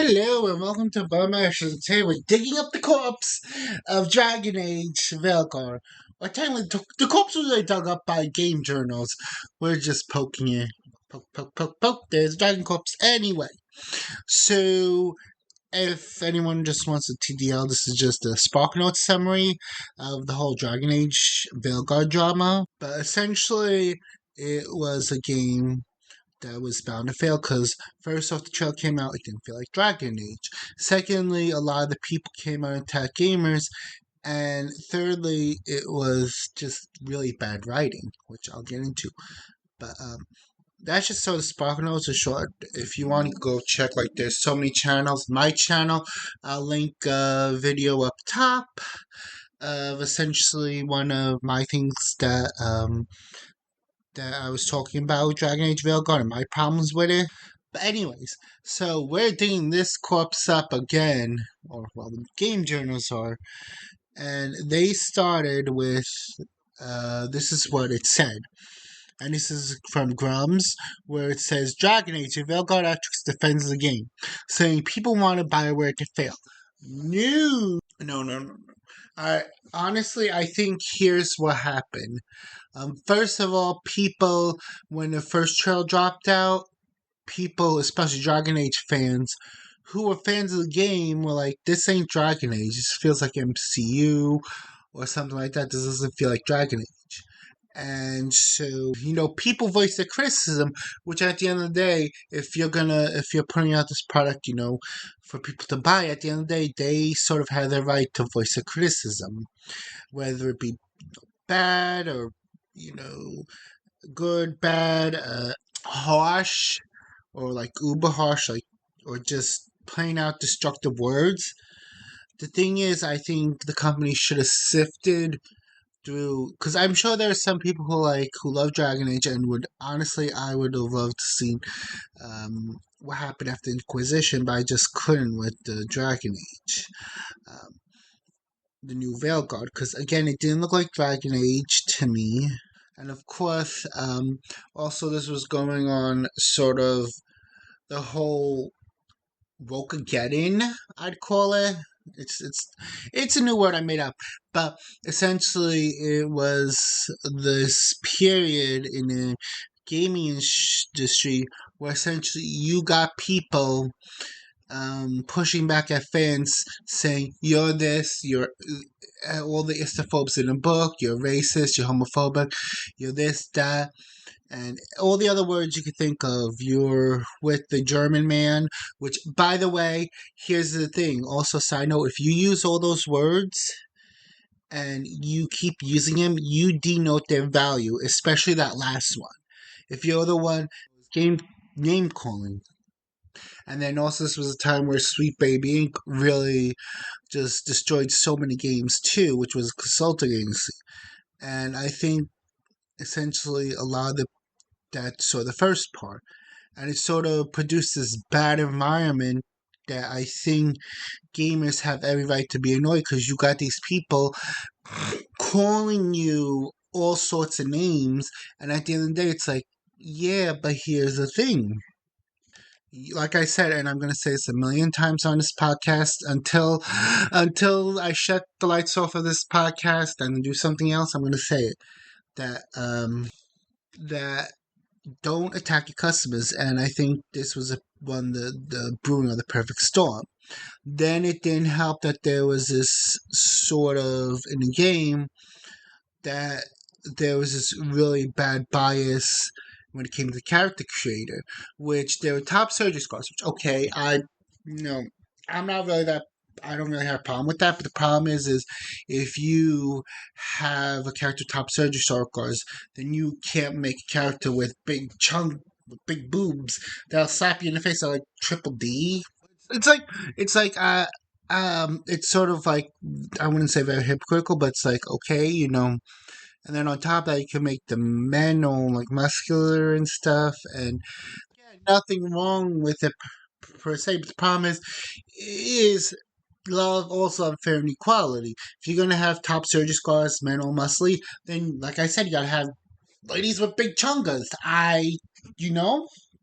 Hello and welcome to Bioware. Today we're digging up the corpse of Dragon Age Failguard. Or technically, the corpse was dug up by game journals. We're just poking it. Poke, poke, poke, poke. There's a dragon corpse anyway. So, if anyone just wants a TDL, this is just a Spark Notes summary of the whole Dragon Age Failguard drama. But essentially, it was a game that was bound to fail because first off, the trailer came out, it didn't feel like Dragon Age. Secondly, a lot of the people came out and attacked gamers. And thirdly, it was just really bad writing, which I'll get into. But that's just sort of Spark Notes are short. If you want to go check, like, there's so many channels. My channel, I'll link a video up top of essentially one of my things that I was talking about Dragon Age Failguard and my problems with it. But anyways, so we're digging this corpse up again, or well, the game journals are, and they started with, this is what it said. And this is from Grums, where it says, Dragon Age, Failguard Actrix defends the game, saying people wanted Bioware to fail. No. Honestly, I think here's what happened. First of all, people, when the first trailer dropped out, people, especially Dragon Age fans, who were fans of the game, were like, this ain't Dragon Age. This feels like MCU or something like that. This doesn't feel like Dragon Age. And so, people voice their criticism, which at the end of the day, if you're putting out this product, for people to buy, at the end of the day, they sort of have the right to voice their criticism, whether it be bad or, good, bad, harsh, or like uber harsh, or just plain out destructive words. The thing is, I think the company should have sifted through, because I'm sure there are some people who love Dragon Age and I would have loved to see what happened after Inquisition, but I just couldn't with the Dragon Age, the new Failguard, because again, it didn't look like Dragon Age to me. And of course, also this was going on sort of the whole Wokageddon, I'd call it. It's a new word I made up, but essentially it was this period in the gaming industry where essentially you got people pushing back at fans saying you're this, you're all the istophobes in the book, you're racist, you're homophobic, you're this, that, and all the other words you could think of. You're with the German man, which, by the way, here's the thing. Also, side note, if you use all those words and you keep using them, you denote their value, especially that last one. If you're the one name calling. And then also this was a time where Sweet Baby Inc. really just destroyed so many games too, which was a consulting agency. And I think essentially a lot of that's sort of the first part. And it sort of produced this bad environment that I think gamers have every right to be annoyed, because you got these people calling you all sorts of names, and at the end of the day, it's like, yeah, but here's the thing. Like I said, and I'm going to say this a million times on this podcast, until I shut the lights off of this podcast and do something else, I'm going to say it, that don't attack your customers. And I think this was the brewing of the perfect storm. Then it didn't help that there was this sort of, in the game, that there was this really bad bias when it came to the character creator, which there were top surgery scars, which, okay, I'm not really that, I don't really have a problem with that, but the problem is if you have a character top surgery scars, then you can't make a character with big boobs that'll slap you in the face at like triple D. It's sort of like, I wouldn't say very hypocritical, but it's like, okay, and then on top of that, you can make the men all like muscular and stuff, and yeah, nothing wrong with it per se. But the problem is love also unfair inequality. If you're gonna have top surgery scars, men all muscly, then like I said, you gotta have ladies with big chungas.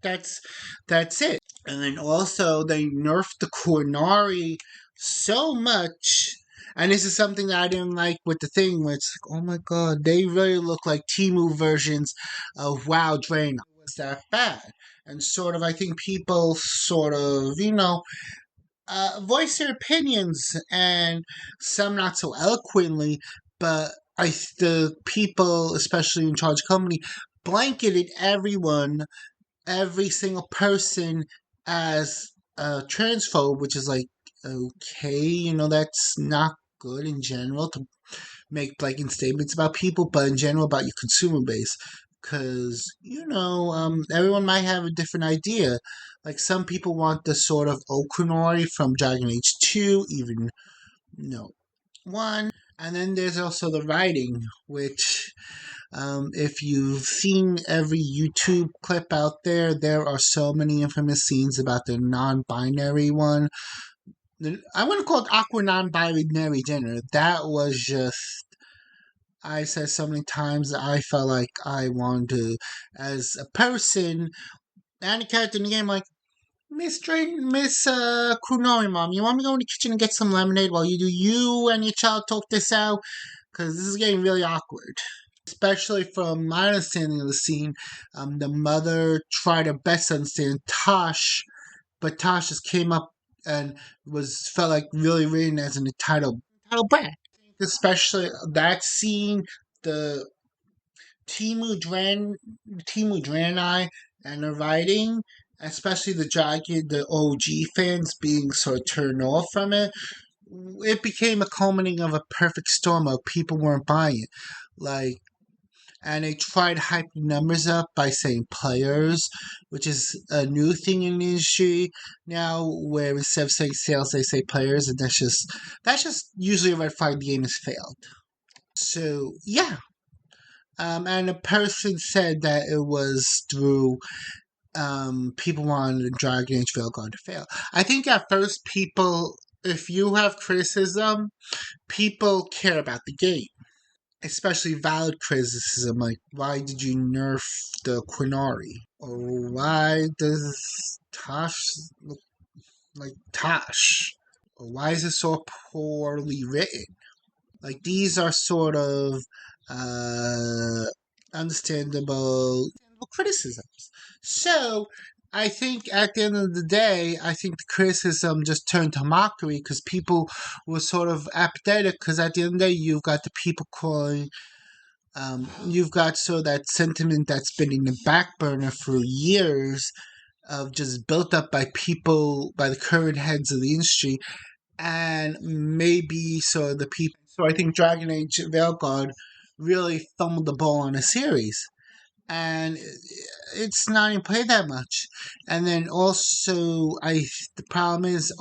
That's that's it. And then also they nerfed the Cornari so much. And this is something that I didn't like with the thing where it's like, oh my god, they really look like Timu versions of WoW Drain. It was that bad. And sort of I think people sort of, voice their opinions, and some not so eloquently, but the people, especially in charge company, blanketed everyone, every single person, as a transphobe, which is like, okay, that's not good in general to make blanket statements about people, but in general about your consumer base. Because, everyone might have a different idea. Like, some people want the sort of Okunori from Dragon Age 2, even, 1. And then there's also the writing, which, if you've seen every YouTube clip out there, there are so many infamous scenes about the non binary one. I want to call it Aqua non binary dinner. That was just. I said so many times that I felt like I wanted to, as a person and a character in the game, like, Miss Kunori Mom, you want me to go in the kitchen and get some lemonade while you and your child talk this out? Because this is getting really awkward. Especially from my understanding of the scene, the mother tried her best to understand Tosh, but Tosh just came up and felt like really written as an entitled brat. Especially that scene, the Timu Draenei and the writing, especially the OG fans being sort of turned off from it. It became a culminating of a perfect storm of people weren't buying it. Like, and they tried hyping numbers up by saying players, which is a new thing in the industry now, where instead of saying sales, they say players, and that's just usually a red flag the game has failed. So yeah, and a person said that it was through people wanted Dragon Age Failguard to fail. I think at first people, if you have criticism, people care about the game. Especially valid criticism, like, why did you nerf the Quinari? Or why does Tosh look like Tosh? Or why is it so poorly written? Like, these are sort of uh, understandable criticisms. So, I think at the end of the day, I think the criticism just turned to mockery because people were sort of apathetic. Because at the end of the day, you've got the people calling. You've got that sentiment that's been in the back burner for years, of just built up by people, by the current heads of the industry, and maybe so the people. So I think Dragon Age Veilguard really fumbled the ball on a series, and it's not even played that much. And then also, the problem is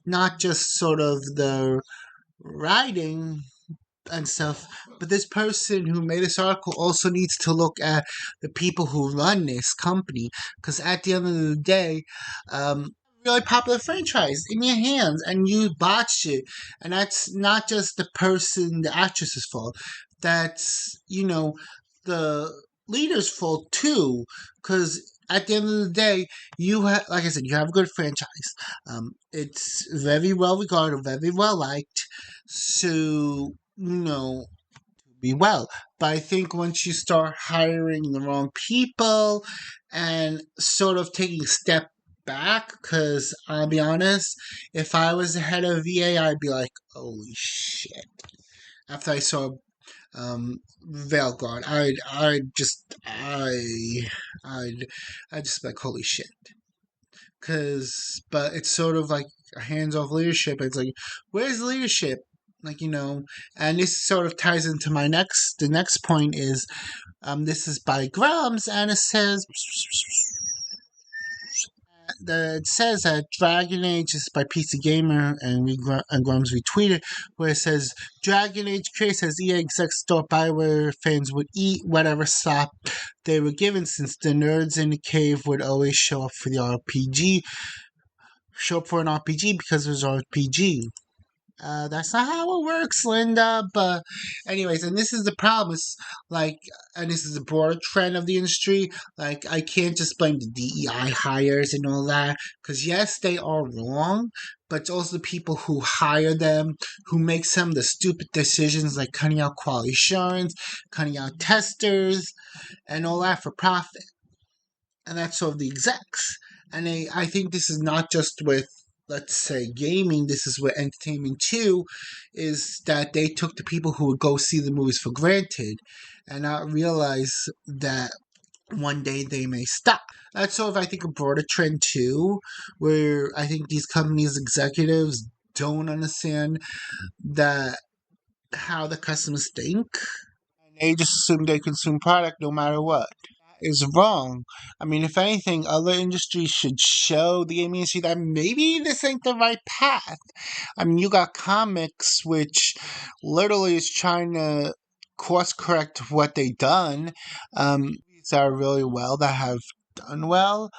not just sort of the writing and stuff, but this person who made this article also needs to look at the people who run this company, because at the end of the day, really popular franchise in your hands and you botched it, and that's not just the actress's fault. That's the leader's fault too, because at the end of the day, you have, like I said, you have a good franchise. It's very well regarded, very well liked. So be well. But I think once you start hiring the wrong people and sort of taking a step back, because I'll be honest, if I was the head of VA, I'd be like, holy shit. After I saw Veilguard, I'd just be like, holy shit. But it's sort of like a hands-off leadership. It's like, where's the leadership? Like, and this sort of ties into the next point is, this is by Grums, and it says that Dragon Age is by PC Gamer, and Grums retweeted, where it says, Dragon Age creates as EA execs thought Bioware fans would eat whatever slop they were given, since the nerds in the cave would always show up for an RPG because it was RPG. That's not how it works, Linda. But, anyways, and this is the problem. It's like, and this is a broader trend of the industry. Like, I can't just blame the DEI hires and all that, because yes, they are wrong, but it's also the people who hire them who make some of the stupid decisions, like cutting out quality assurance, cutting out testers, and all that for profit. And that's sort of the execs. And I think this is not just with, let's say, gaming, this is with entertainment too, is that they took the people who would go see the movies for granted and not realize that one day they may stop. That's sort of, I think, a broader trend too, where I think these companies' executives don't understand that how the customers think. They just assume they consume product no matter what. Is wrong. I mean, if anything, other industries should show the gaming industry that maybe this ain't the right path. I mean, you got comics, which literally is trying to course correct what they done. Movies that are really well, that have done well,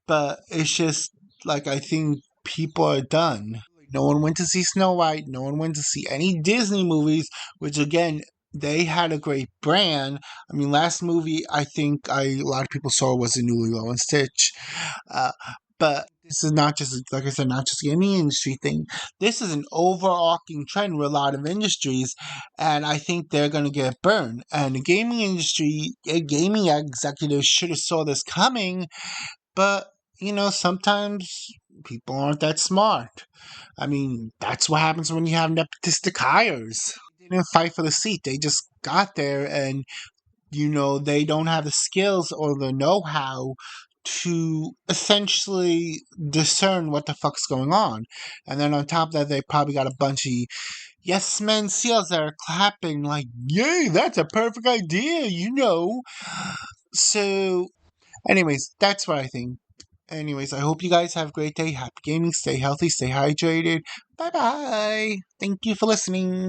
but it's just like I think people are done. No one went to see Snow White. No one went to see any Disney movies, which again, they had a great brand. I mean, last movie I think a lot of people saw was the new Lilo and Stitch. Uh, but this is not just, like I said, not just a gaming industry thing. This is an overarching trend with a lot of industries, and I think they're going to get burned. And the gaming industry, gaming executives should have saw this coming, but sometimes people aren't that smart. I mean, that's what happens when you have nepotistic hires. They didn't fight for the seat. They just got there and, they don't have the skills or the know how to essentially discern what the fuck's going on. And then on top of that, they probably got a bunch of yes men seals that are clapping like, yay, that's a perfect idea. So, anyways, that's what I think. Anyways, I hope you guys have a great day. Happy gaming. Stay healthy. Stay hydrated. Bye bye. Thank you for listening.